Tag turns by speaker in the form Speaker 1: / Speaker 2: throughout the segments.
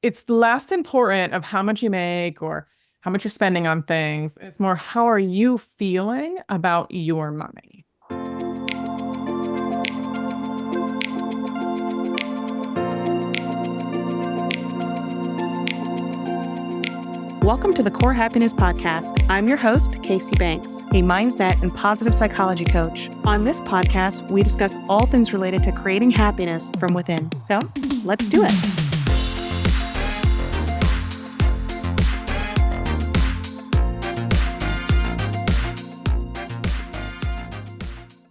Speaker 1: it's less important of how much you make or how much you're spending on things. It's more, how are you feeling about your money?
Speaker 2: Welcome to the Core Happiness Podcast. I'm your host, Casey Banks, a mindset and positive psychology coach. On this podcast, we discuss all things related to creating happiness from within. So let's do it.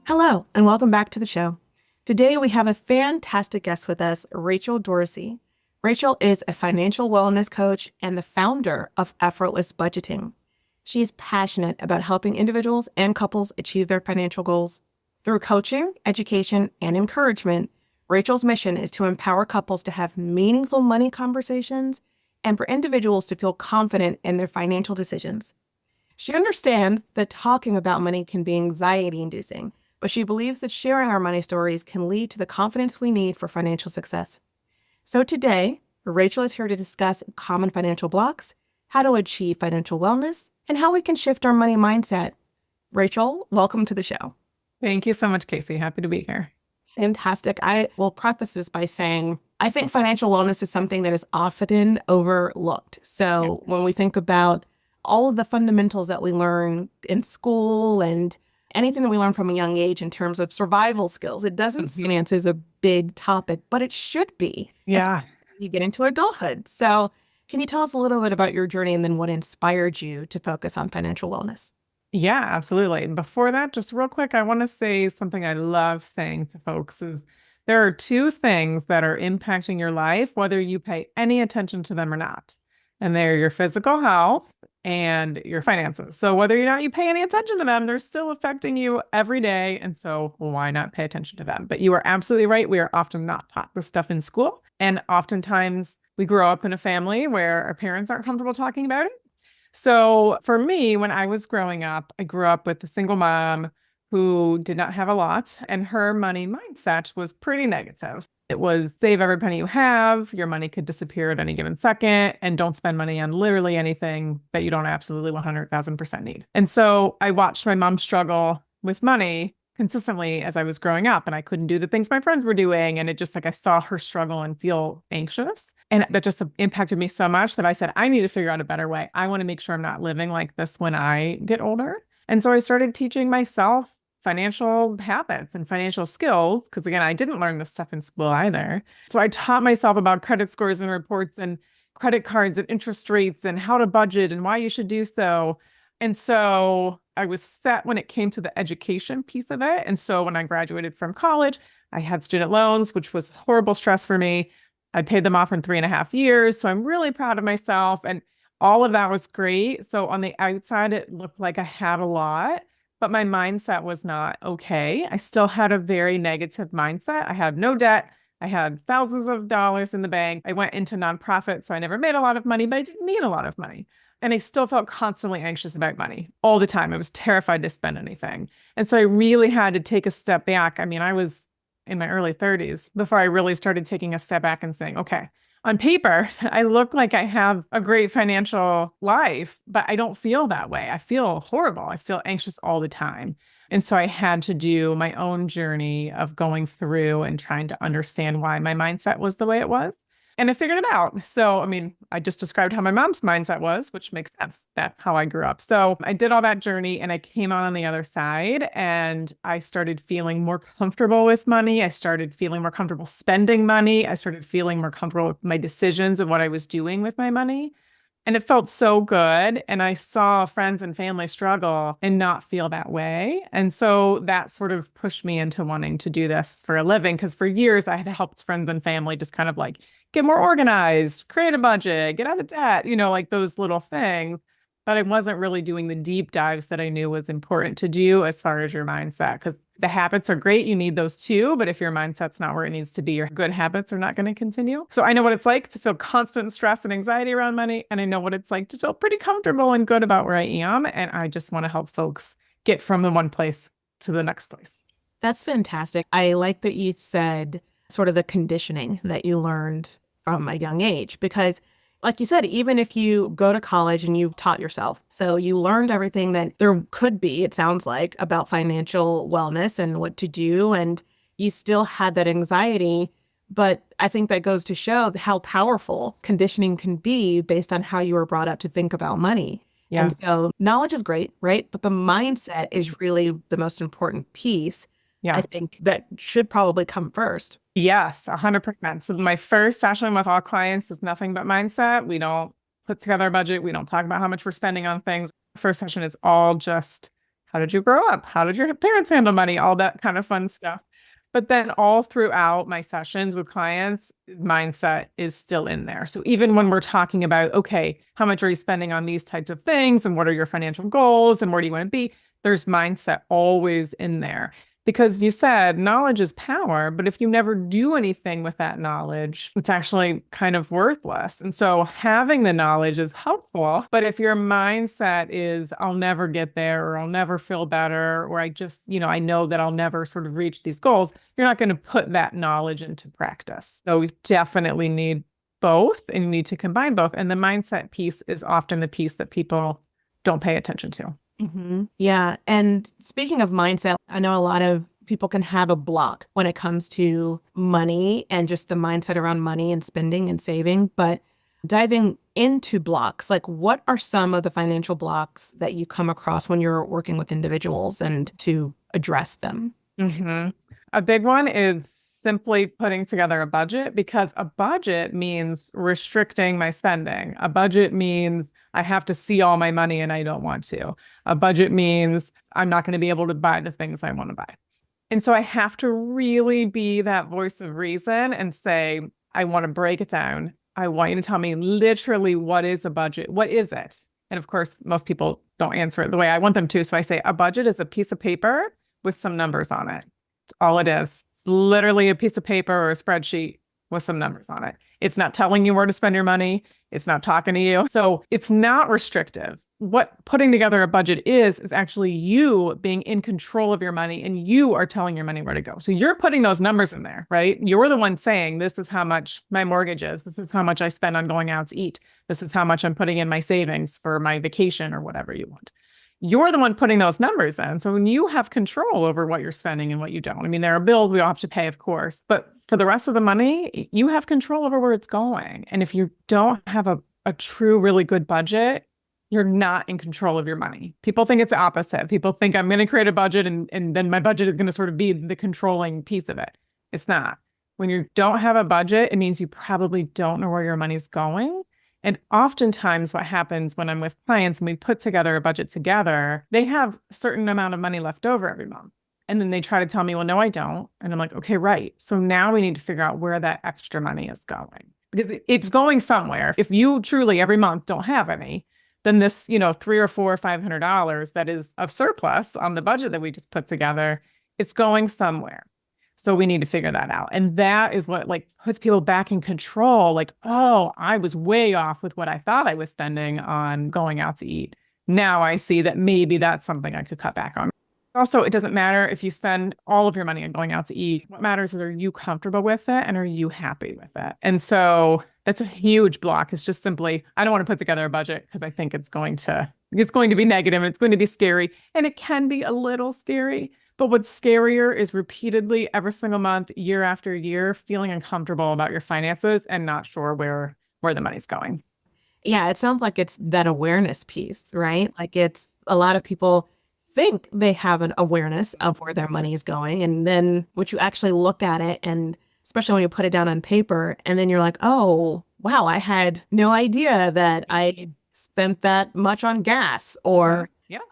Speaker 2: Hello, and welcome back to the show. Today, we have a fantastic guest with us, Rachel Durci. Rachel is a financial wellness coach and the founder of Effortless Budgeting. She is passionate about helping individuals and couples achieve their financial goals. Through coaching, education, and encouragement, Rachel's mission is to empower couples to have meaningful money conversations and for individuals to feel confident in their financial decisions. She understands that talking about money can be anxiety-inducing, but she believes that sharing our money stories can lead to the confidence we need for financial success. So today, Rachel is here to discuss common financial blocks, how to achieve financial wellness, and how we can shift our money mindset. Rachel, welcome to the show.
Speaker 1: Thank you so much, Casey. Happy to be here.
Speaker 2: Fantastic. I will preface this by saying, I think financial wellness is something that is often overlooked. So when we think about all of the fundamentals that we learn in school and anything that we learn from a young age in terms of survival skills, it doesn't finance is a big topic, but it should be.
Speaker 1: Yeah.
Speaker 2: You get into adulthood. So can you tell us a little bit about your journey and then what inspired you to focus on financial wellness?
Speaker 1: Yeah, absolutely. And before that, just real quick, I want to say something I love saying to folks is there are two things that are impacting your life, whether you pay any attention to them or not. And they're your physical health and your finances. So whether or not you pay any attention to them, they're still affecting you every day. And so why not pay attention to them? But you are absolutely right. We are often not taught this stuff in school. And oftentimes we grow up in a family where our parents aren't comfortable talking about it. So for me, when I was growing up, I grew up with a single mom who did not have a lot, and her money mindset was pretty negative. It was save every penny you have, your money could disappear at any given second, and don't spend money on literally anything that you don't absolutely 100,000% need. And so I watched my mom struggle with money consistently as I was growing up, and I couldn't do the things my friends were doing. And it just like, I saw her struggle and feel anxious. And that just impacted me so much that I said, I need to figure out a better way. I want to make sure I'm not living like this when I get older. And so I started teaching myself financial habits and financial skills, because again, I didn't learn this stuff in school either. So I taught myself about credit scores and reports and credit cards and interest rates and how to budget and why you should do so. And so I was set when it came to the education piece of it. And so when I graduated from college, I had student loans, which was horrible stress for me. I paid them off in 3.5 years. So I'm really proud of myself. And all of that was great. So on the outside, it looked like I had a lot, but my mindset was not okay. I still had a very negative mindset. I had no debt. I had thousands of dollars in the bank. I went into nonprofit, so I never made a lot of money, but I didn't need a lot of money. And I still felt constantly anxious about money all the time. I was terrified to spend anything. And so I really had to take a step back. I mean, I was in my early 30s before I really started taking a step back and saying, okay, on paper, I look like I have a great financial life, but I don't feel that way. I feel horrible. I feel anxious all the time. And so I had to do my own journey of going through and trying to understand why my mindset was the way it was. And I figured it out. So, I mean, I just described how my mom's mindset was, which makes sense. That's how I grew up. So I did all that journey and I came out on the other side and I started feeling more comfortable with money. I started feeling more comfortable spending money. I started feeling more comfortable with my decisions and what I was doing with my money. And it felt so good. And I saw friends and family struggle and not feel that way. And so that sort of pushed me into wanting to do this for a living. Because for years I had helped friends and family just kind of like get more organized, create a budget, get out of debt, like those little things. But I wasn't really doing the deep dives that I knew was important to do as far as your mindset. Because the habits are great. You need those too. But if your mindset's not where it needs to be, your good habits are not going to continue. So I know what it's like to feel constant stress and anxiety around money. And I know what it's like to feel pretty comfortable and good about where I am. And I just want to help folks get from the one place to the next place.
Speaker 2: That's fantastic. I like that you said sort of the conditioning that you learned from a young age. Because like you said, even if you go to college and you've taught yourself, so you learned everything that there could be, it sounds like, about financial wellness and what to do, and you still had that anxiety. But I think that goes to show how powerful conditioning can be based on how you were brought up to think about money.
Speaker 1: Yeah.
Speaker 2: And so knowledge is great, right? But the mindset is really the most important piece.
Speaker 1: Yeah.
Speaker 2: I think that should probably come first.
Speaker 1: Yes, 100%. So my first session with all clients is nothing but mindset. We don't put together a budget. We don't talk about how much we're spending on things. First session is all just, how did you grow up? How did your parents handle money? All that kind of fun stuff. But then all throughout my sessions with clients, mindset is still in there. So even when we're talking about, okay, how much are you spending on these types of things? And what are your financial goals? And where do you want to be? There's mindset always in there. Because you said knowledge is power, but if you never do anything with that knowledge, it's actually kind of worthless. And so having the knowledge is helpful. But if your mindset is, I'll never get there, or I'll never feel better, or I just, I know that I'll never sort of reach these goals, you're not going to put that knowledge into practice. So we definitely need both, and you need to combine both. And the mindset piece is often the piece that people don't pay attention to.
Speaker 2: Mm-hmm. Yeah. And speaking of mindset, I know a lot of people can have a block when it comes to money and just the mindset around money and spending and saving. But diving into blocks, like what are some of the financial blocks that you come across when you're working with individuals and to address them?
Speaker 1: Mm-hmm. A big one is simply putting together a budget, because a budget means restricting my spending. A budget means I have to see all my money and I don't want to. A budget means I'm not going to be able to buy the things I want to buy. And so I have to really be that voice of reason and say, I want to break it down. I want you to tell me literally, what is a budget? What is it? And of course, most people don't answer it the way I want them to. So I say, a budget is a piece of paper with some numbers on it. It's all it is. It's literally a piece of paper or a spreadsheet with some numbers on it. It's not telling you where to spend your money. It's not talking to you. So it's not restrictive. What putting together a budget is actually you being in control of your money, and you are telling your money where to go. So you're putting those numbers in there, right? You're the one saying, this is how much my mortgage is. This is how much I spend on going out to eat. This is how much I'm putting in my savings for my vacation or whatever you want. You're the one putting those numbers in. So when you have control over what you're spending and what you don't, I mean, there are bills we all have to pay, of course, but for the rest of the money, you have control over where it's going. And if you don't have a true, really good budget, you're not in control of your money. People think it's the opposite. People think I'm going to create a budget and then my budget is going to sort of be the controlling piece of it. It's not. When you don't have a budget, it means you probably don't know where your money's going. And oftentimes what happens when I'm with clients and we put together a budget together, they have a certain amount of money left over every month. And then they try to tell me, well, no, I don't. And I'm like, okay, right. So now we need to figure out where that extra money is going, because it's going somewhere. If you truly every month don't have any, then this, $300 or $400 or $500 that is of surplus on the budget that we just put together, it's going somewhere. So we need to figure that out. And that is what puts people back in control. Like, oh, I was way off with what I thought I was spending on going out to eat. Now I see that maybe that's something I could cut back on. Also, it doesn't matter if you spend all of your money on going out to eat. What matters is, are you comfortable with it and are you happy with it? And so that's a huge block. It's just simply, I don't want to put together a budget because I think it's going to be negative and it's going to be scary. And it can be a little scary. But what's scarier is repeatedly every single month, year after year, feeling uncomfortable about your finances and not sure where the money's going.
Speaker 2: Yeah, it sounds like it's that awareness piece, right? Like it's a lot of people think they have an awareness of where their money is going. And then what you actually look at it, and especially when you put it down on paper, and then you're like, oh, wow, I had no idea that I spent that much on gas, or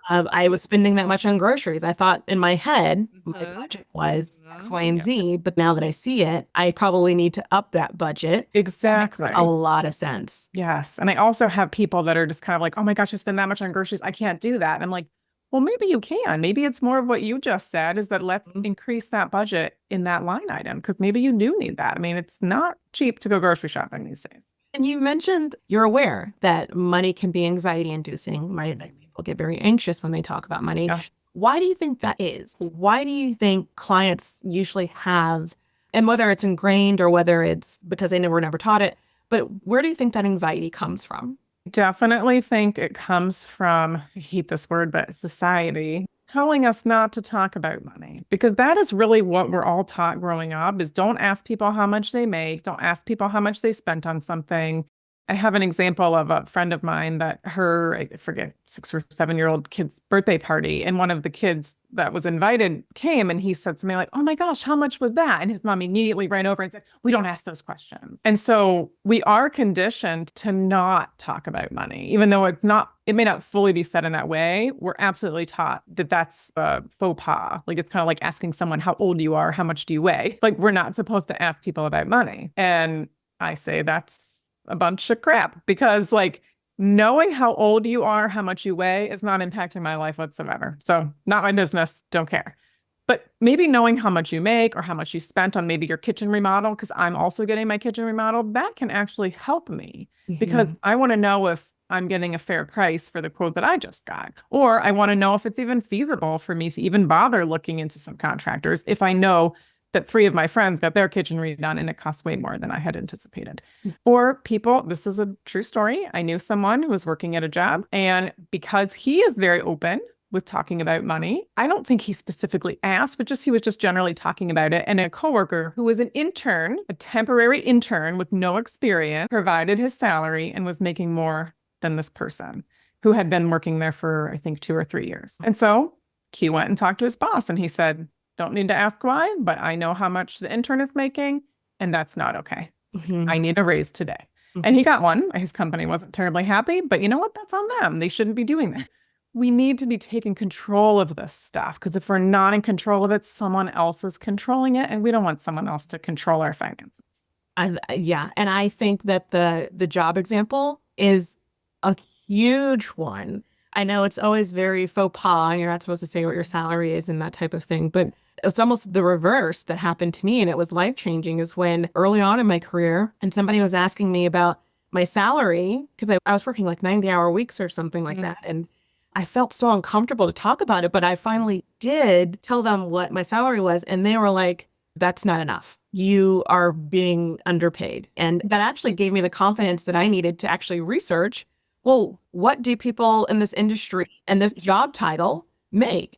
Speaker 2: I was spending that much on groceries. I thought in my head, my budget was X, Y, and Z, but now that I see it, I probably need to up that budget.
Speaker 1: Exactly.
Speaker 2: Makes a lot of sense.
Speaker 1: Yes. And I also have people that are just kind of like, oh my gosh, I spend that much on groceries. I can't do that. And I'm like, well, maybe you can. Maybe it's more of what you just said, is that let's increase that budget in that line item, because maybe you do need that. I mean, it's not cheap to go grocery shopping these days.
Speaker 2: And you mentioned you're aware that money can be anxiety inducing. People get very anxious when they talk about money. Yeah. Why do you think that is? Why do you think clients usually have, and whether it's ingrained or whether it's because they were never taught it, But where do you think that anxiety comes from?
Speaker 1: Definitely think it comes from, I hate this word, but society telling us not to talk about money, because that is really what we're all taught growing up is don't ask people how much they make, don't ask people how much they spent on something. I have an example of a friend of mine that her, I forget, 6 or 7 year old kid's birthday party. And one of the kids that was invited came and he said something like, "Oh my gosh, how much was that?" And his mom immediately ran over and said, "We don't ask those questions." And so we are conditioned to not talk about money, even though it may not fully be said in that way. We're absolutely taught that that's a faux pas. Like it's kind of like asking someone how old you are, how much do you weigh? Like we're not supposed to ask people about money. And I say that's a bunch of crap, because like knowing how old you are, how much you weigh is not impacting my life whatsoever. So not my business, don't care. But maybe knowing how much you make or how much you spent on maybe your kitchen remodel, because I'm also getting my kitchen remodeled, that can actually help me because I want to know if I'm getting a fair price for the quote that I just got. Or I want to know if it's even feasible for me to even bother looking into some contractors if I know that 3 of my friends got their kitchen redone and it cost way more than I had anticipated. Or people, this is a true story. I knew someone who was working at a job, and because he is very open with talking about money, I don't think he specifically asked, but he was just generally talking about it. And a coworker who was an intern, a temporary intern with no experience, provided his salary and was making more than this person who had been working there for, I think, 2 or 3 years. And so he went and talked to his boss and he said, "Don't need to ask why, but I know how much the intern is making, and that's not okay. I need a raise today." And he got one. His company wasn't terribly happy, but you know what? That's on them. They shouldn't be doing that. We need to be taking control of this stuff, because if we're not in control of it, someone else is controlling it, and we don't want someone else to control our finances.
Speaker 2: Yeah. And I think that the job example is a huge one. I know it's always very faux pas, and you're not supposed to say what your salary is and that type of thing, but it's almost the reverse that happened to me. And it was life-changing is when early on in my career, and somebody was asking me about my salary, because I was working like 90-hour weeks or something like that. And I felt so uncomfortable to talk about it, but I finally did tell them what my salary was. And they were like, "That's not enough. You are being underpaid." And that actually gave me the confidence that I needed to actually research, well, what do people in this industry and this job title make?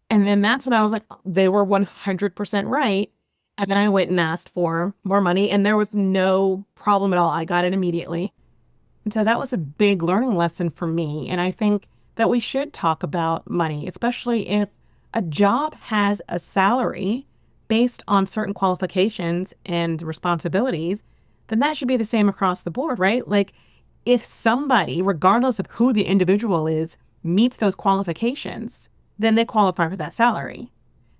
Speaker 2: And then that's when I was like, they were 100% right. And then I went and asked for more money, and there was no problem at all. I got it immediately. And so that was a big learning lesson for me. And I think that we should talk about money, especially if a job has a salary based on certain qualifications and responsibilities, then that should be the same across the board, right? Like if somebody, regardless of who the individual is, meets those qualifications, then they qualify for that salary.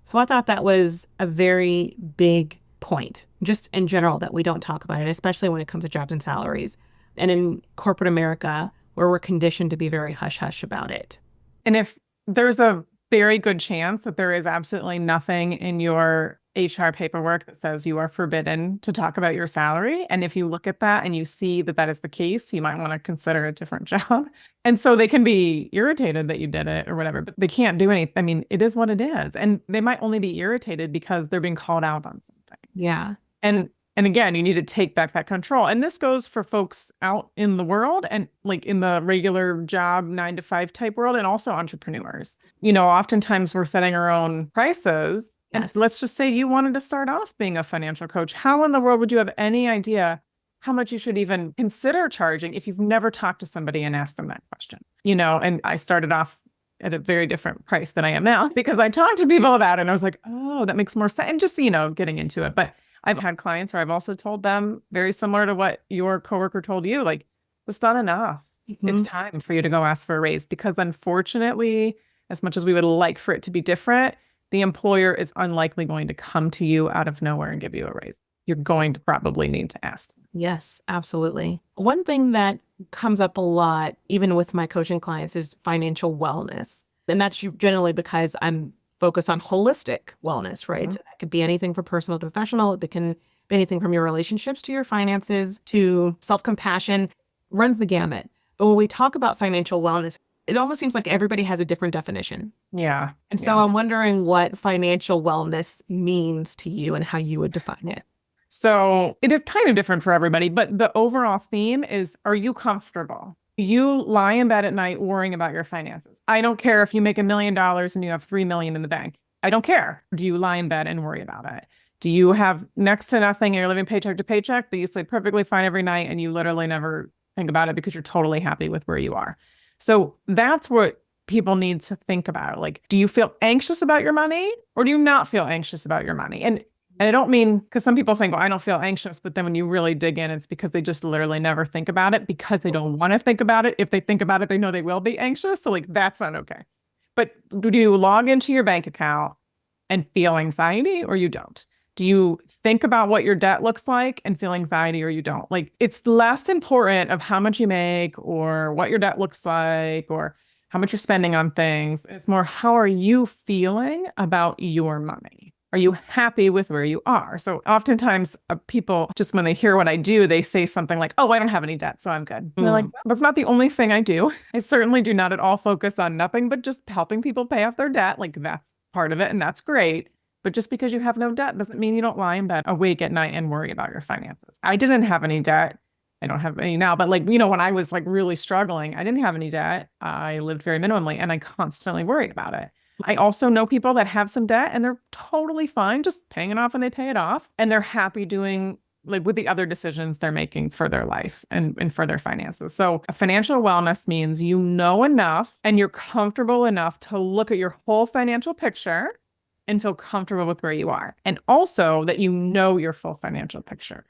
Speaker 2: So I thought that was a very big point, just in general, that we don't talk about it, especially when it comes to jobs and salaries. And in corporate America, where we're conditioned to be very hush-hush about it.
Speaker 1: And if there's a very good chance that there is absolutely nothing in your HR paperwork that says you are forbidden to talk about your salary. And if you look at that and you see that that is the case, you might want to consider a different job. And so they can be irritated that you did it or whatever, but they can't do anything. I mean, it is what it is. And they might only be irritated because they're being called out on something.
Speaker 2: Yeah.
Speaker 1: And again, you need to take back that control. And this goes for folks out in the world and like in the regular job 9 to 5 type world, and also entrepreneurs. You know, oftentimes we're setting our own prices.
Speaker 2: Yes.
Speaker 1: And let's just say you wanted to start off being a financial coach. How in the world would you have any idea how much you should even consider charging if you've never talked to somebody and asked them that question? You know, and I started off at a very different price than I am now because I talked to people about it and I was like, oh, that makes more sense. And just, you know, getting into it. But I've had clients where I've also told them very similar to what your coworker told you, like, it's not enough. It's time for you to go ask for a raise, because unfortunately, as much as we would like for it to be different, the employer is unlikely going to come to you out of nowhere and give you a raise. You're going to probably need to ask.
Speaker 2: Yes, absolutely. One thing that comes up a lot, even with my coaching clients, is financial wellness. And that's generally because I'm focused on holistic wellness, right? So that could be anything from personal to professional. It can be anything from your relationships to your finances to self-compassion, runs the gamut. But when we talk about financial wellness, it almost seems like everybody has a different definition.
Speaker 1: Yeah.
Speaker 2: And so I'm wondering what financial wellness means to you and how you would define it.
Speaker 1: So it is kind of different for everybody, but the overall theme is, are you comfortable? You lie in bed at night worrying about your finances. I don't care if you make $1 million and you have 3 million in the bank. I don't care. Do you lie in bed and worry about it? Do you have next to nothing and you're living paycheck to paycheck, but you sleep perfectly fine every night and you literally never think about it because you're totally happy with where you are? So that's what people need to think about. Like, do you feel anxious about your money or do you not feel anxious about your money? And I don't mean, because some people think, well, I don't feel anxious, but then when you really dig in, it's because they just literally never think about it because they don't want to think about it. If they think about it, they know they will be anxious. So like, that's not okay. But do you log into your bank account and feel anxiety or you don't? Do you think about what your debt looks like and feel anxiety or you don't? Like, it's less important of how much you make or what your debt looks like or how much you're spending on things. It's more, how are you feeling about your money? Are you happy with where you are? So oftentimes people, just when they hear what I do, they say something like, oh, I don't have any debt, so I'm good. And they're like, that's not the only thing I do. I certainly do not at all focus on nothing but just helping people pay off their debt. Like, that's part of it and that's great. But just because you have no debt doesn't mean you don't lie in bed awake at night and worry about your finances. I didn't have any debt. I don't have any now, but like, when I was like really struggling, I didn't have any debt. I lived very minimally and I constantly worried about it. I also know people that have some debt and they're totally fine just paying it off when they pay it off. And they're happy doing like with the other decisions they're making for their life and for their finances. So financial wellness means you know enough and you're comfortable enough to look at your whole financial picture and feel comfortable with where you are. And also that you know your full financial picture.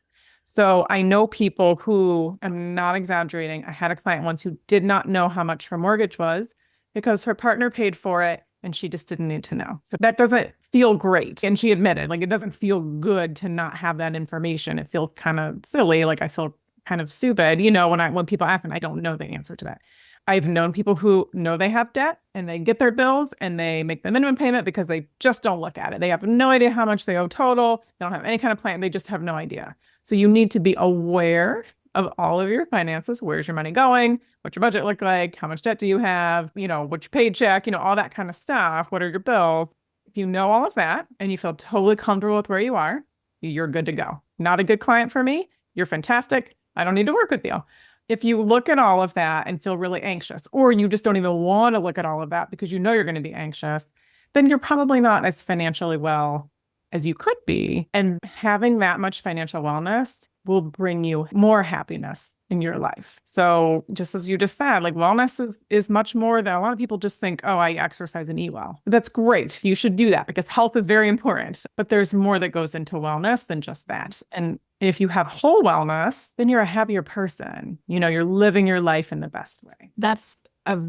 Speaker 1: So I know people who, I'm not exaggerating, I had a client once who did not know how much her mortgage was because her partner paid for it and she just didn't need to know. So that doesn't feel great. And she admitted, like, it doesn't feel good to not have that information. It feels kind of silly. Like, I feel kind of stupid, when people ask and I don't know the answer to that. I've known people who know they have debt and they get their bills and they make the minimum payment because they just don't look at it. They have no idea how much they owe total. They don't have any kind of plan. They just have no idea. So you need to be aware of all of your finances. Where's your money going? What's your budget look like? How much debt do you have? What's your paycheck? All that kind of stuff. What are your bills? If you know all of that and you feel totally comfortable with where you are, you're good to go. Not a good client for me. You're fantastic. I don't need to work with you. If you look at all of that and feel really anxious, or you just don't even want to look at all of that because you know you're going to be anxious, then you're probably not as financially well as you could be. And having that much financial wellness will bring you more happiness in your life. So just as you just said, like, wellness is much more than a lot of people just think, oh, I exercise and eat well. That's great. You should do that because health is very important. But there's more that goes into wellness than just that. And if you have whole wellness, then you're a happier person. You're living your life in the best way.
Speaker 2: That's a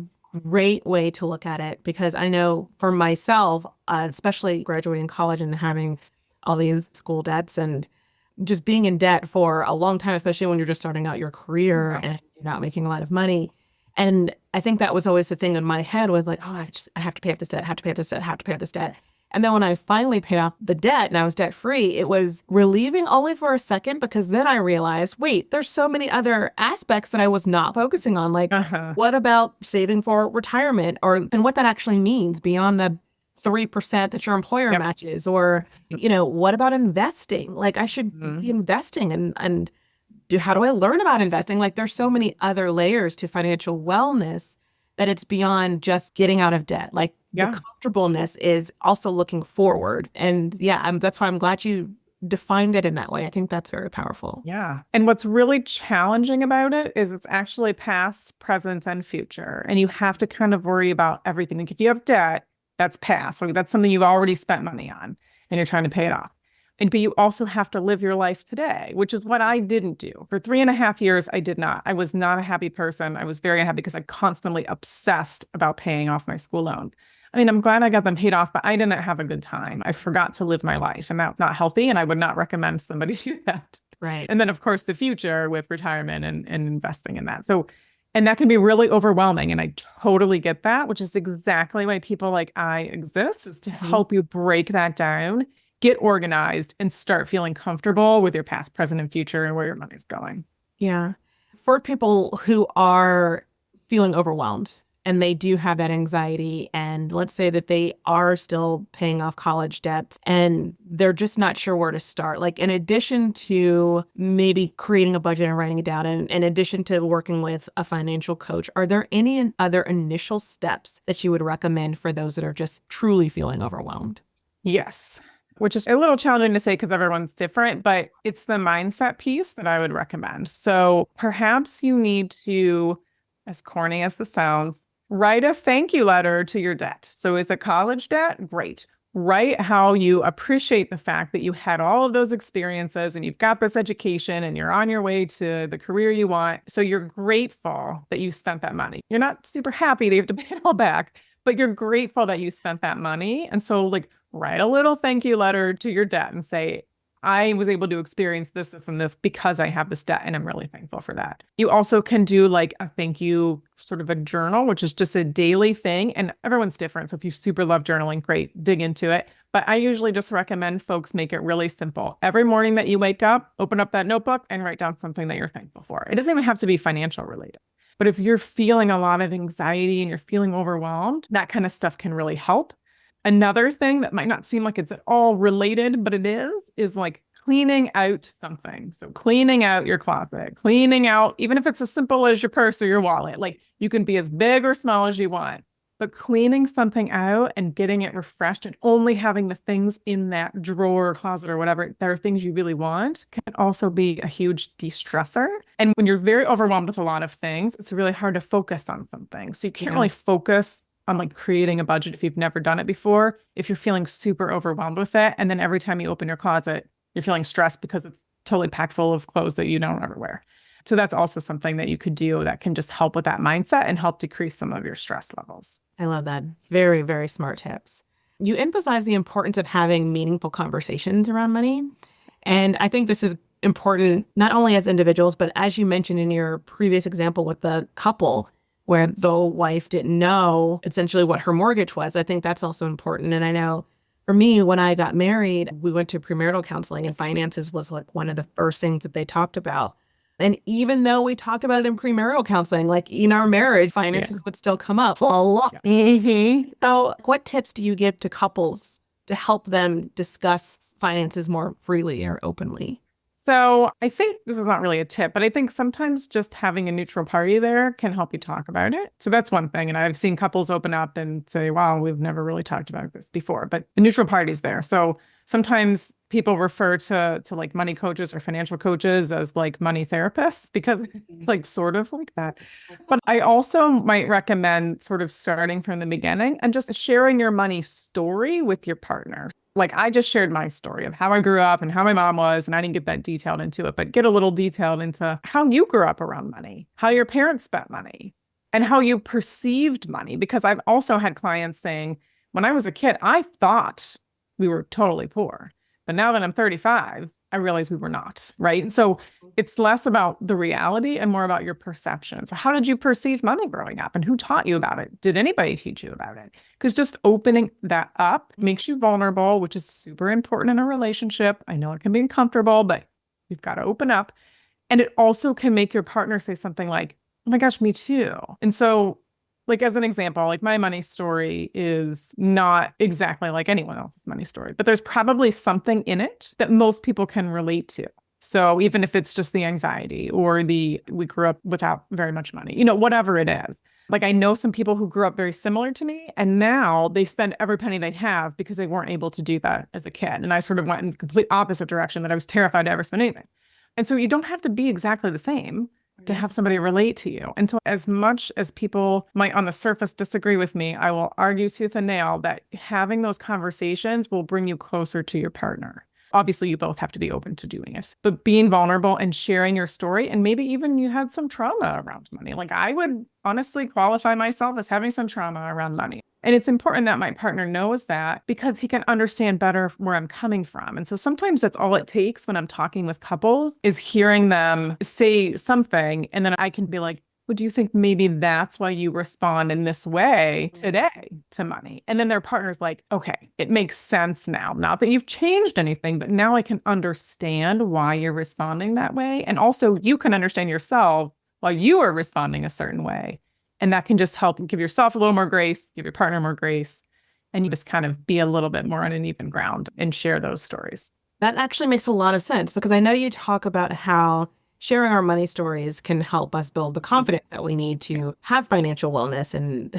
Speaker 2: great way to look at it because I know for myself, especially graduating college and having all these school debts and just being in debt for a long time, especially when you're just starting out your career and you're not making a lot of money. And I think that was always the thing in my head was like, oh, I have to pay off this debt, I have to pay off this debt, I have to pay off this debt. And then when I finally paid off the debt and I was debt free, it was relieving only for a second because then I realized, wait, there's so many other aspects that I was not focusing on. Like, what about saving for retirement and what that actually means beyond the 3% that your employer matches? Or, what about investing? Like, I should be investing and how do I learn about investing? Like, there's so many other layers to financial wellness that it's beyond just getting out of debt. Like, the comfortableness is also looking forward. And that's why I'm glad you defined it in that way. I think that's very powerful.
Speaker 1: Yeah. And what's really challenging about it is it's actually past, present, and future. And you have to kind of worry about everything. Like, if you have debt, that's past. So that's something you've already spent money on and you're trying to pay it off. But you also have to live your life today, which is what I didn't do. For 3.5 years, I did not. I was not a happy person. I was very unhappy because I constantly obsessed about paying off my school loans. I mean, I'm glad I got them paid off, but I didn't have a good time. I forgot to live my life, and that's not healthy. And I would not recommend somebody do that.
Speaker 2: Right.
Speaker 1: And then, of course, the future with retirement and investing in that. So, and that can be really overwhelming. And I totally get that, which is exactly why people like I exist, is to help you break that down, get organized, and start feeling comfortable with your past, present, and future and where your money's going.
Speaker 2: Yeah. For people who are feeling overwhelmed and they do have that anxiety, and let's say that they are still paying off college debts and they're just not sure where to start. Like, in addition to maybe creating a budget and writing it down, and in addition to working with a financial coach, are there any other initial steps that you would recommend for those that are just truly feeling overwhelmed?
Speaker 1: Yes, which is a little challenging to say because everyone's different, but it's the mindset piece that I would recommend. So perhaps you need to, as corny as this sounds, write a thank you letter to your debt. So is it college debt? Great. Write how you appreciate the fact that you had all of those experiences and you've got this education and you're on your way to the career you want. So you're grateful that you spent that money. You're not super happy that you have to pay it all back, but you're grateful that you spent that money. And so, like, write a little thank you letter to your debt and say, I was able to experience this, this, and this because I have this debt, and I'm really thankful for that. You also can do like a thank you, sort of a journal, which is just a daily thing. And everyone's different. So if you super love journaling, great, dig into it. But I usually just recommend folks make it really simple. Every morning that you wake up, open up that notebook and write down something that you're thankful for. It doesn't even have to be financial related. But if you're feeling a lot of anxiety and you're feeling overwhelmed, that kind of stuff can really help. Another thing that might not seem like it's at all related, but it is like cleaning out something. So cleaning out your closet, cleaning out, even if it's as simple as your purse or your wallet, like you can be as big or small as you want, but cleaning something out and getting it refreshed and only having the things in that drawer or closet or whatever, that are things you really want, can also be a huge de-stressor. And when you're very overwhelmed with a lot of things, it's really hard to focus on something. So you can't really focus on like creating a budget if you've never done it before, if you're feeling super overwhelmed with it. And then every time you open your closet, you're feeling stressed because it's totally packed full of clothes that you don't ever wear. So that's also something that you could do that can just help with that mindset and help decrease some of your stress levels.
Speaker 2: I love that. Very, very smart tips. You emphasize the importance of having meaningful conversations around money. And I think this is important not only as individuals, but as you mentioned in your previous example with the couple, where the wife didn't know essentially what her mortgage was. I think that's also important. And I know for me, when I got married, we went to premarital counseling, and finances was like one of the first things that they talked about. And even though we talked about it in premarital counseling, like in our marriage, finances would still come up a lot. So what tips do you give to couples to help them discuss finances more freely or openly?
Speaker 1: So I think this is not really a tip, but I think sometimes just having a neutral party there can help you talk about it. So that's one thing. And I've seen couples open up and say, wow, we've never really talked about this before, but the neutral party's there. So sometimes people refer to like money coaches or financial coaches as like money therapists because it's like sort of like that. But I also might recommend sort of starting from the beginning and just sharing your money story with your partner. Like I just shared my story of how I grew up and how my mom was, and I didn't get that detailed into it, but get a little detailed into how you grew up around money, how your parents spent money, and how you perceived money. Because I've also had clients saying, when I was a kid, I thought we were totally poor. But now that I'm 35, I realize we were not, right? So it's less about the reality and more about your perception. So how did you perceive money growing up, and who taught you about it? Did anybody teach you about it? Because just opening that up makes you vulnerable, which is super important in a relationship. I know it can be uncomfortable, but you've got to open up. And it also can make your partner say something like, oh my gosh, me too. And so like as an example, like my money story is not exactly like anyone else's money story, but there's probably something in it that most people can relate to. So even if it's just the anxiety or we grew up without very much money, whatever it is. Like I know some people who grew up very similar to me, and now they spend every penny they have because they weren't able to do that as a kid. And I sort of went in the complete opposite direction, that I was terrified to ever spend anything. And so you don't have to be exactly the same to have somebody relate to you. And so as much as people might on the surface disagree with me, I will argue tooth and nail that having those conversations will bring you closer to your partner. Obviously, you both have to be open to doing it, but being vulnerable and sharing your story, and maybe even you had some trauma around money. Like I would honestly qualify myself as having some trauma around money. And it's important that my partner knows that because he can understand better where I'm coming from. And so sometimes that's all it takes when I'm talking with couples is hearing them say something. And then I can be like, well, do you think maybe that's why you respond in this way today to money? And then their partner's like, okay, it makes sense now. Not that you've changed anything, but now I can understand why you're responding that way. And also you can understand yourself while you are responding a certain way. And that can just help give yourself a little more grace, give your partner more grace, and you just kind of be a little bit more on an even ground and share those stories.
Speaker 2: That actually makes a lot of sense because I know you talk about how sharing our money stories can help us build the confidence that we need to have financial wellness and,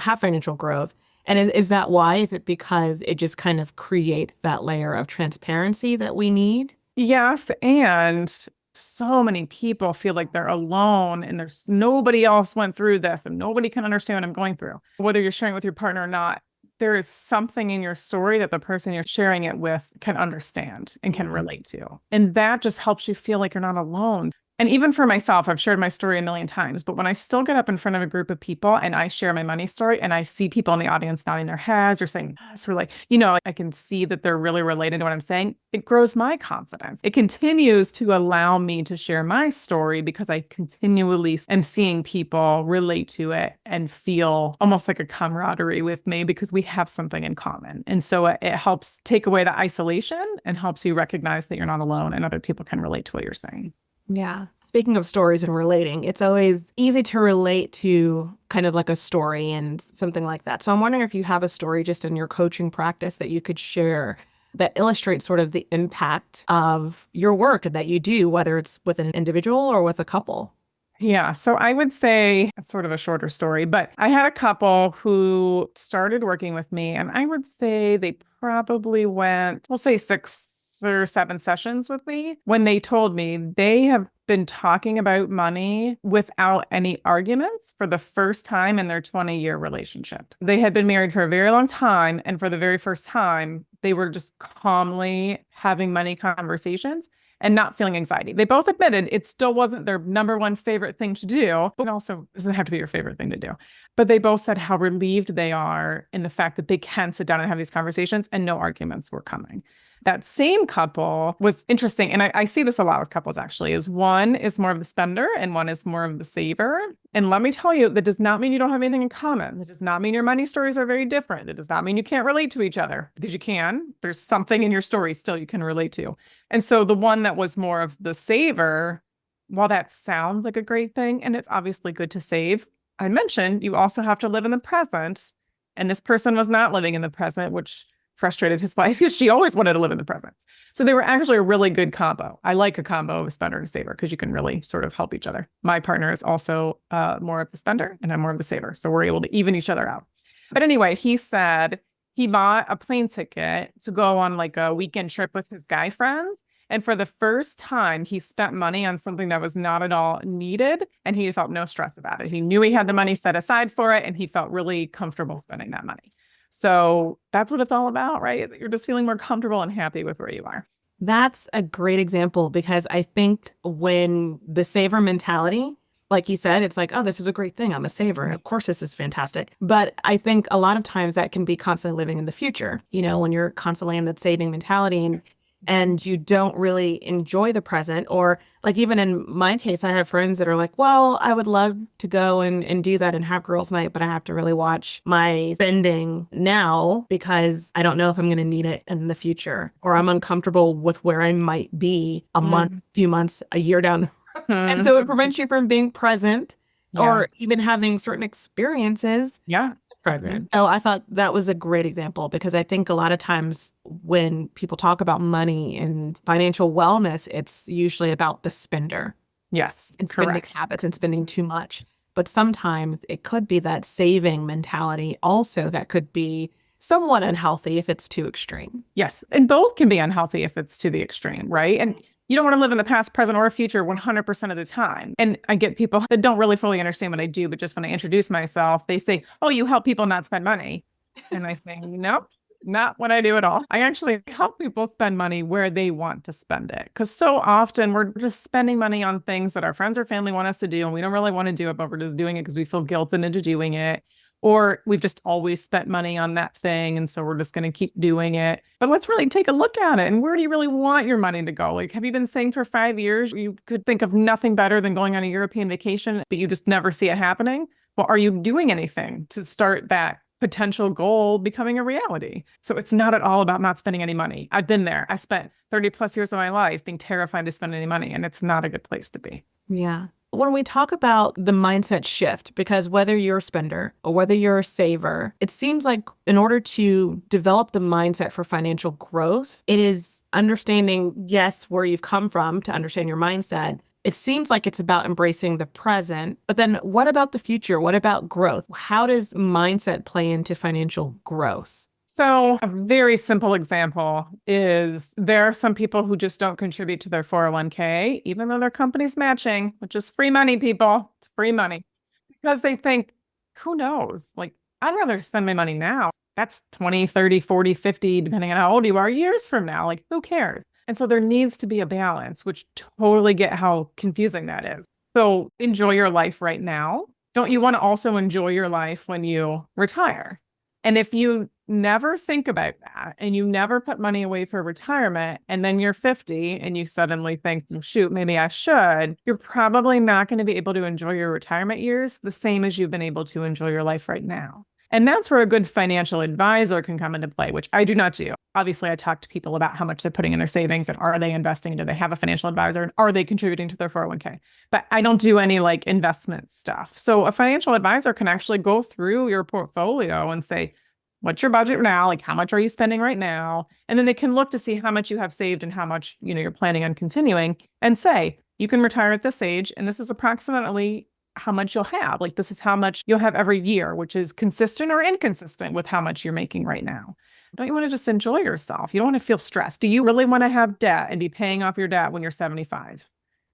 Speaker 2: have financial growth. And is that why? Is it because it just kind of creates that layer of transparency that we need?
Speaker 1: Yes. And so many people feel like they're alone and there's nobody else went through this and nobody can understand what I'm going through. Whether you're sharing with your partner or not, there is something in your story that the person you're sharing it with can understand and can relate to. And that just helps you feel like you're not alone. And even for myself, I've shared my story a million times, but when I still get up in front of a group of people and I share my money story and I see people in the audience nodding their heads or saying, yes, or like, I can see that they're really related to what I'm saying. It grows my confidence. It continues to allow me to share my story because I continually am seeing people relate to it and feel almost like a camaraderie with me because we have something in common. And so it helps take away the isolation and helps you recognize that you're not alone and other people can relate to what you're saying.
Speaker 2: Yeah. Speaking of stories and relating, it's always easy to relate to kind of like a story and something like that. So I'm wondering if you have a story just in your coaching practice that you could share that illustrates sort of the impact of your work that you do, whether it's with an individual or with a couple.
Speaker 1: Yeah. So I would say it's sort of a shorter story, but I had a couple who started working with me, and I would say they probably went, we'll say 6 or 7 sessions with me when they told me they have been talking about money without any arguments for the first time in their 20-year relationship. They had been married for a very long time, and for the very first time, they were just calmly having money conversations and not feeling anxiety. They both admitted it still wasn't their number one favorite thing to do, but also doesn't have to be your favorite thing to do. But they both said how relieved they are in the fact that they can sit down and have these conversations and no arguments were coming. That same couple was interesting. And I see this a lot with couples actually, is one is more of the spender and one is more of the saver. And let me tell you, that does not mean you don't have anything in common. It does not mean your money stories are very different. It does not mean you can't relate to each other because you can. There's something in your story still you can relate to. And so the one that was more of the saver, while that sounds like a great thing, and it's obviously good to save, I mentioned you also have to live in the present. And this person was not living in the present, which frustrated his wife because she always wanted to live in the present. So they were actually a really good combo. I like a combo of a spender and a saver because you can really sort of help each other. My partner is also more of the spender and I'm more of the saver. So we're able to even each other out. But anyway, he said he bought a plane ticket to go on like a weekend trip with his guy friends. And for the first time, he spent money on something that was not at all needed. And he felt no stress about it. He knew he had the money set aside for it. And he felt really comfortable spending that money. So that's what it's all about, right? You're just feeling more comfortable and happy with where you are.
Speaker 2: That's a great example because I think when the saver mentality, like you said, it's like, oh, this is a great thing. I'm a saver. Of course, this is fantastic. But I think a lot of times that can be constantly living in the future, when you're constantly in that saving mentality and you don't really enjoy the present. Or like even in my case, I have friends that are like, well, I would love to go and do that and have girls' night, but I have to really watch my spending now because I don't know if I'm going to need it in the future, or I'm uncomfortable with where I might be a month, few months, a year down. And so it prevents you from being present or even having certain experiences.
Speaker 1: Yeah.
Speaker 2: Present. Oh, I thought that was a great example because I think a lot of times when people talk about money and financial wellness, it's usually about the spender.
Speaker 1: Yes.
Speaker 2: And spending habits and spending too much. But sometimes it could be that saving mentality also that could be somewhat unhealthy if it's too extreme.
Speaker 1: Yes. And both can be unhealthy if it's to the extreme, right? And you don't want to live in the past, present, or future 100% of the time. And I get people that don't really fully understand what I do, but just when I introduce myself, they say, oh, you help people not spend money. And I think, nope, not what I do at all. I actually help people spend money where they want to spend it. Because so often we're just spending money on things that our friends or family want us to do, and we don't really want to do it, but we're just doing it because we feel guilted into doing it. Or we've just always spent money on that thing. And so we're just going to keep doing it. But let's really take a look at it. And where do you really want your money to go? Like, have you been saying for 5 years, you could think of nothing better than going on a European vacation, but you just never see it happening? Well, are you doing anything to start that potential goal becoming a reality? So it's not at all about not spending any money. I've been there. I spent 30 plus years of my life being terrified to spend any money, and it's not a good place to be.
Speaker 2: Yeah. when we talk about the mindset shift, because whether you're a spender or whether you're a saver, it seems like in order to develop the mindset for financial growth, it is understanding, yes, where you've come from to understand your mindset. It seems like it's about embracing the present, but then what about the future? What about growth? How does mindset play into financial growth?
Speaker 1: So a very simple example is there are some people who just don't contribute to their 401k, even though their company's matching, which is free money, people. It's free money. Because they think, who knows? Like, I'd rather spend my money now. That's 20, 30, 40, 50, depending on how old you are, years from now. Like, who cares? And so there needs to be a balance, which totally get how confusing that is. So enjoy your life right now. Don't you want to also enjoy your life when you retire? And if you never think about that and you never put money away for retirement, and then you're 50 and you suddenly think, well, shoot, maybe I should, you're probably not going to be able to enjoy your retirement years the same as you've been able to enjoy your life right now. And that's where a good financial advisor can come into play, which I do not do. Obviously, I talk to people about how much they're putting in their savings and are they investing? Do they have a financial advisor? And are they contributing to their 401k? But I don't do any like investment stuff. So a financial advisor can actually go through your portfolio and say, what's your budget now? Like, how much are you spending right now? And then they can look to see how much you have saved and how much, you're planning on continuing and say, you can retire at this age. And this is approximately how much you'll have. Like, this is how much you'll have every year, which is consistent or inconsistent with how much you're making right now. Don't you want to just enjoy yourself? You don't want to feel stressed. Do you really want to have debt and be paying off your debt when you're 75?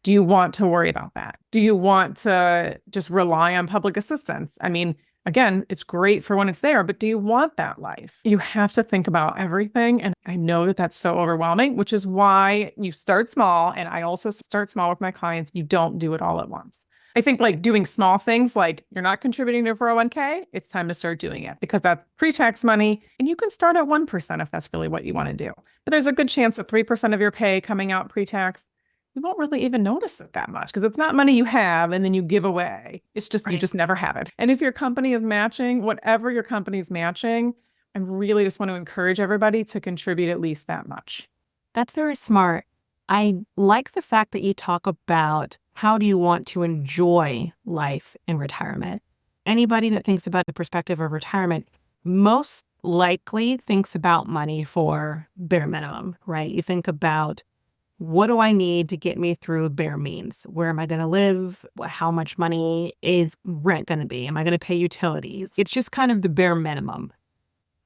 Speaker 1: Do you want to worry about that? Do you want to just rely on public assistance? I mean, again, it's great for when it's there, but do you want that life? You have to think about everything. And I know that that's so overwhelming, which is why you start small. And I also start small with my clients. You don't do it all at once. I think like doing small things, like you're not contributing to 401k, it's time to start doing it because that's pre-tax money. And you can start at 1% if that's really what you want to do. But there's a good chance that 3% of your pay coming out pre-tax, you won't really even notice it that much because it's not money you have and then you give away. It's just, You just never have it. And if your company is matching, whatever your company is matching, I really just want to encourage everybody to contribute at least that much.
Speaker 2: That's very smart. I like the fact that you talk about how do you want to enjoy life in retirement. Anybody that thinks about the perspective of retirement most likely thinks about money for bare minimum, right? You think about, what do I need to get me through bare means? Where am I going to live? How much money is rent going to be? Am I going to pay utilities? It's just kind of the bare minimum.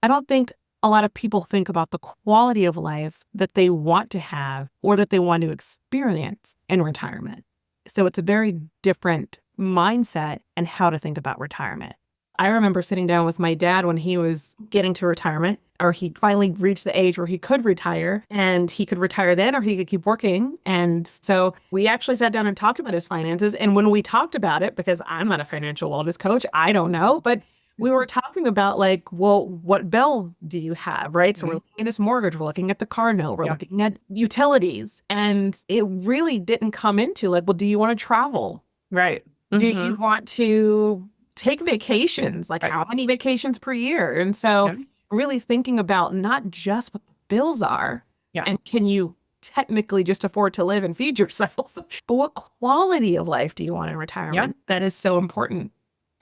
Speaker 2: I don't think a lot of people think about the quality of life that they want to have or that they want to experience in retirement. So it's a very different mindset and how to think about retirement. I remember sitting down with my dad when he was getting to retirement, or he finally reached the age where he could retire, and he could retire then or he could keep working. And so we actually sat down and talked about his finances. And when we talked about it, because I'm not a financial wellness coach, I don't know, but we were talking about like, well, what bill do you have, right? So we're looking at this mortgage, we're looking at the car note, we're looking at utilities. And it really didn't come into like, well, do you want to travel?
Speaker 1: Right.
Speaker 2: Do you want to take vacations? Like how many vacations per year? And so really thinking about not just what the bills are and can you technically just afford to live and feed yourself, but what quality of life do you want in retirement? That is so important.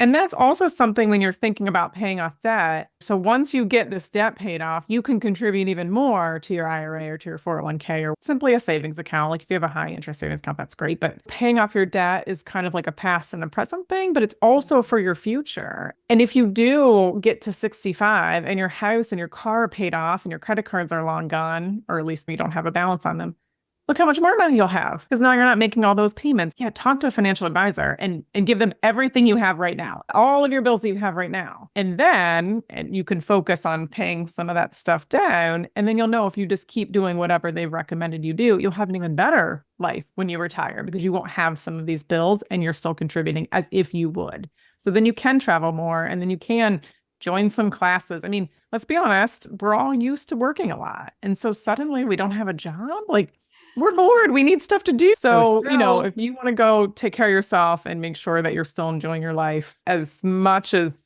Speaker 1: And that's also something when you're thinking about paying off debt. So once you get this debt paid off, you can contribute even more to your IRA or to your 401k or simply a savings account. Like if you have a high interest savings account, that's great. But paying off your debt is kind of like a past and a present thing, but it's also for your future. And if you do get to 65 and your house and your car are paid off and your credit cards are long gone, or at least you don't have a balance on them, look how much more money you'll have because now you're not making all those payments. Yeah, talk to a financial advisor and give them everything you have right now, all of your bills that you have right now. And then you can focus on paying some of that stuff down. And then you'll know if you just keep doing whatever they've recommended you do, you'll have an even better life when you retire because you won't have some of these bills and you're still contributing as if you would. So then you can travel more and then you can join some classes. I mean, let's be honest, we're all used to working a lot. And so suddenly we don't have a job. Like, we're bored. We need stuff to do. So, if you want to go take care of yourself and make sure that you're still enjoying your life as much as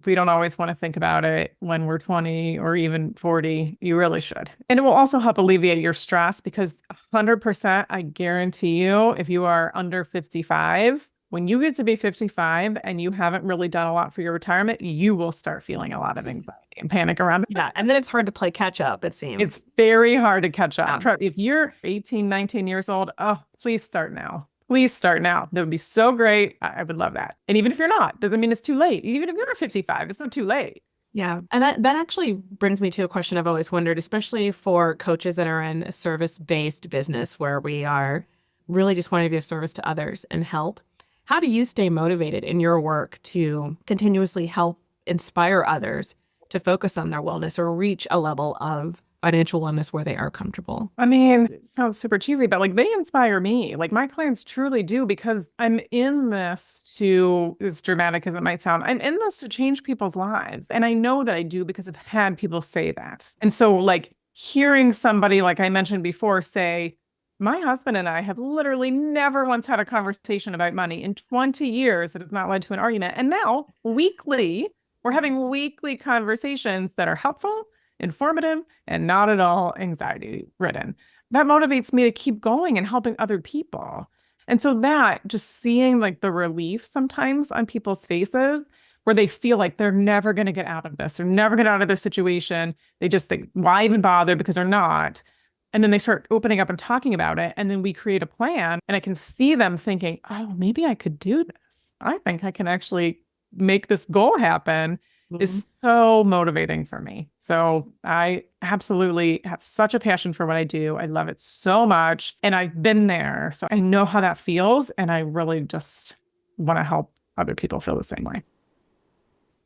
Speaker 1: we don't always want to think about it when we're 20 or even 40, you really should. And it will also help alleviate your stress because 100%, I guarantee you, if you are under 55, when you get to be 55 and you haven't really done a lot for your retirement, you will start feeling a lot of anxiety and panic around it.
Speaker 2: Yeah. And then it's hard to play catch up, it seems.
Speaker 1: It's very hard to catch up.
Speaker 2: Yeah.
Speaker 1: If you're 18, 19 years old, oh, please start now. Please start now. That would be so great. I would love that. And even if you're not, doesn't mean it's too late. Even if you're 55, it's not too late.
Speaker 2: Yeah. And that actually brings me to a question I've always wondered, especially for coaches that are in a service-based business where we are really just wanting to be of service to others and help. How do you stay motivated in your work to continuously help inspire others to focus on their wellness or reach a level of financial wellness where they are comfortable?
Speaker 1: I mean, it sounds super cheesy, but like they inspire me. Like my clients truly do, because I'm in this to, as dramatic as it might sound, I'm in this to change people's lives. And I know that I do because I've had people say that. And so like hearing somebody, like I mentioned before, say, my husband and I have literally never once had a conversation about money in 20 years. It has not led to an argument. And now weekly, we're having weekly conversations that are helpful, informative, and not at all anxiety ridden. That motivates me to keep going and helping other people. And so that, just seeing like the relief sometimes on people's faces where they feel like they're never going to get out of this, they're never get out of their situation. They just think, why even bother? Because they're not. And then they start opening up and talking about it. And then we create a plan, and I can see them thinking, oh, maybe I could do this. I think I can actually make this goal happen. Is so motivating for me. So I absolutely have such a passion for what I do. I love it so much. And I've been there. So I know how that feels. And I really just want to help other people feel the same way.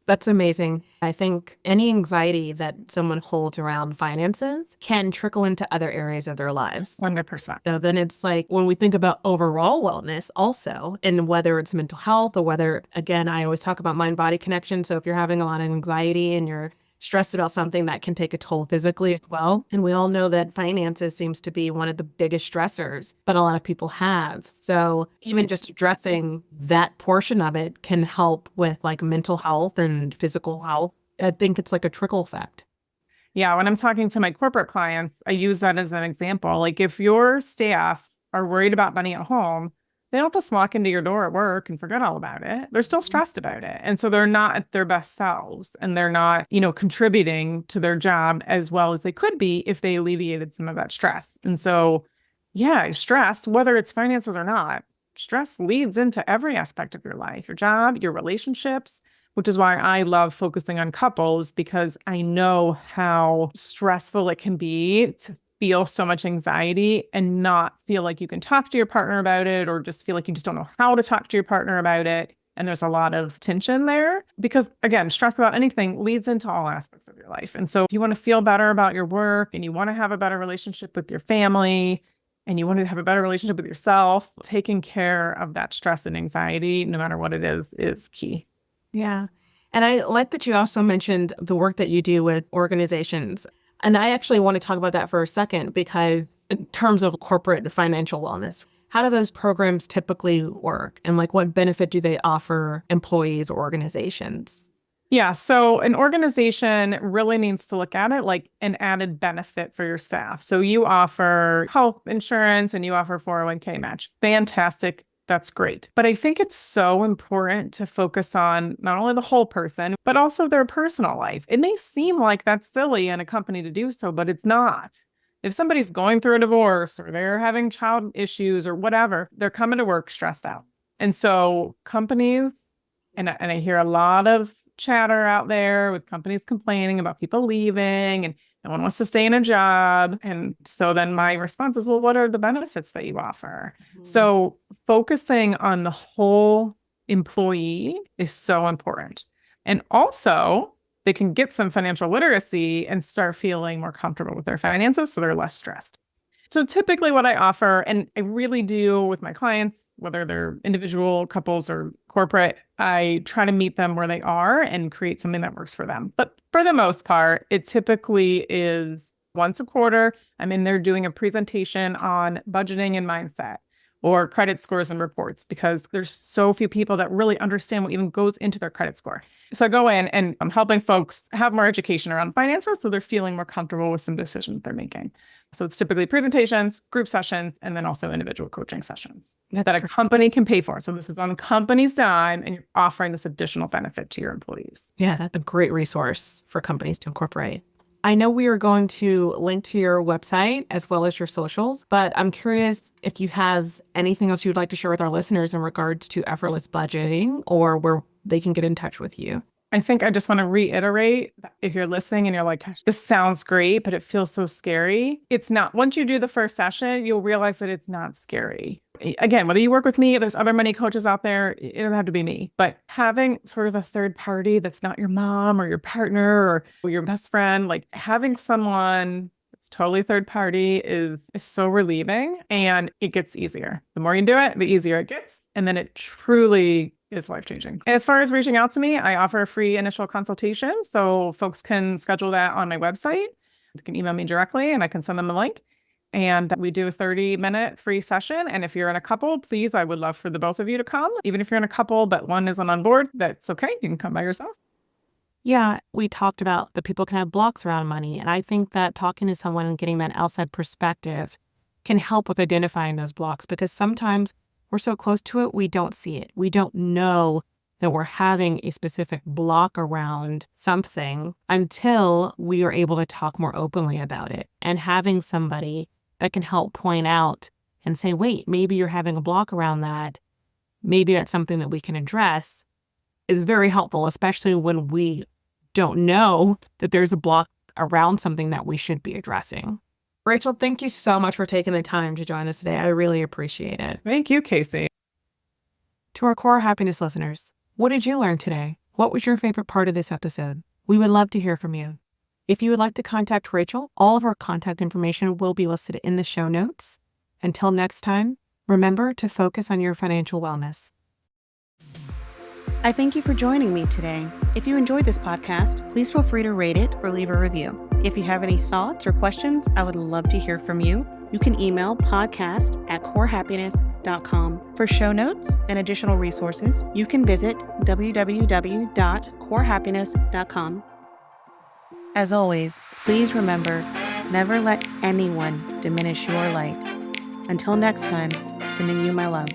Speaker 2: That's amazing. I think any anxiety that someone holds around finances can trickle into other areas of their lives.
Speaker 1: 100%.
Speaker 2: So then it's like when we think about overall wellness also, and whether it's mental health or whether, again, I always talk about mind-body connection. So if you're having a lot of anxiety and you're stressed about something, that can take a toll physically as well. And we all know that finances seems to be one of the biggest stressors that a lot of people have. So even just addressing that portion of it can help with like mental health and physical health. I think it's like a trickle effect.
Speaker 1: Yeah, when I'm talking to my corporate clients, I use that as an example. Like if your staff are worried about money at home, they don't just walk into your door at work and forget all about it. They're still stressed about it. And so they're not at their best selves, and they're not, contributing to their job as well as they could be if they alleviated some of that stress. And so, yeah, stress, whether it's finances or not, stress leads into every aspect of your life, your job, your relationships, which is why I love focusing on couples, because I know how stressful it can be to feel so much anxiety and not feel like you can talk to your partner about it, or just feel like you just don't know how to talk to your partner about it. And there's a lot of tension there because, again, stress about anything leads into all aspects of your life. And so if you want to feel better about your work and you want to have a better relationship with your family and you want to have a better relationship with yourself, taking care of that stress and anxiety, no matter what it is key.
Speaker 2: Yeah. And I like that you also mentioned the work that you do with organizations. And I actually want to talk about that for a second, because in terms of corporate and financial wellness, how do those programs typically work? And like what benefit do they offer employees or organizations?
Speaker 1: Yeah, so an organization really needs to look at it like an added benefit for your staff. So you offer health insurance and you offer 401k match. Fantastic. That's great. But I think it's so important to focus on not only the whole person, but also their personal life. It may seem like that's silly in a company to do so, but it's not. If somebody's going through a divorce or they're having child issues or whatever, they're coming to work stressed out. And so companies, and I hear a lot of chatter out there with companies complaining about people leaving and no one wants to stay in a job. And so then my response is, well, what are the benefits that you offer? Mm-hmm. So focusing on the whole employee is so important. And also they can get some financial literacy and start feeling more comfortable with their finances so they're less stressed. So typically what I offer, and I really do with my clients, whether they're individual, couples, or corporate, I try to meet them where they are and create something that works for them. But for the most part, it typically is once a quarter. I'm in there doing a presentation on budgeting and mindset. or credit scores and reports, because there's so few people that really understand what even goes into their credit score. So I go in and I'm helping folks have more education around finances so they're feeling more comfortable with some decisions they're making. So it's typically presentations, group sessions, and then also individual coaching sessions that a company can pay for. So this is on the company's dime, and you're offering this additional benefit to your employees.
Speaker 2: Yeah, that's a great resource for companies to incorporate. I know we are going to link to your website as well as your socials, but I'm curious if you have anything else you'd like to share with our listeners in regards to effortless budgeting or where they can get in touch with you.
Speaker 1: I think I just want to reiterate, if you're listening and you're like, gosh, this sounds great, but it feels so scary. It's not. Once you do the first session, you'll realize that it's not scary. Again, whether you work with me, there's other money coaches out there. It doesn't have to be me, but having sort of a third party that's not your mom or your partner or your best friend, like having someone that's totally third party is so relieving, and it gets easier. The more you do it, the easier it gets. And then it truly is life-changing. As far as reaching out to me, I offer a free initial consultation. So folks can schedule that on my website. They can email me directly and I can send them a link. And we do a 30-minute free session. And if you're in a couple, please, I would love for the both of you to come. Even if you're in a couple, but one isn't on board, that's okay. You can come by yourself.
Speaker 2: Yeah, we talked about that people can have blocks around money. And I think that talking to someone and getting that outside perspective can help with identifying those blocks, because sometimes we're so close to it, we don't see it. We don't know that we're having a specific block around something until we are able to talk more openly about it. And having somebody that can help point out and say, wait, maybe you're having a block around that. Maybe that's something that we can address is very helpful, especially when we don't know that there's a block around something that we should be addressing. Rachel, thank you so much for taking the time to join us today. I really appreciate it.
Speaker 1: Thank you, Casey.
Speaker 2: To our Core Happiness listeners, what did you learn today? What was your favorite part of this episode? We would love to hear from you. If you would like to contact Rachel, all of our contact information will be listed in the show notes. Until next time, remember to focus on your financial wellness.
Speaker 3: I thank you for joining me today. If you enjoyed this podcast, please feel free to rate it or leave a review. If you have any thoughts or questions, I would love to hear from you. You can email podcast@corehappiness.com. For show notes and additional resources, you can visit www.corehappiness.com. As always, please remember, never let anyone diminish your light. Until next time, sending you my love.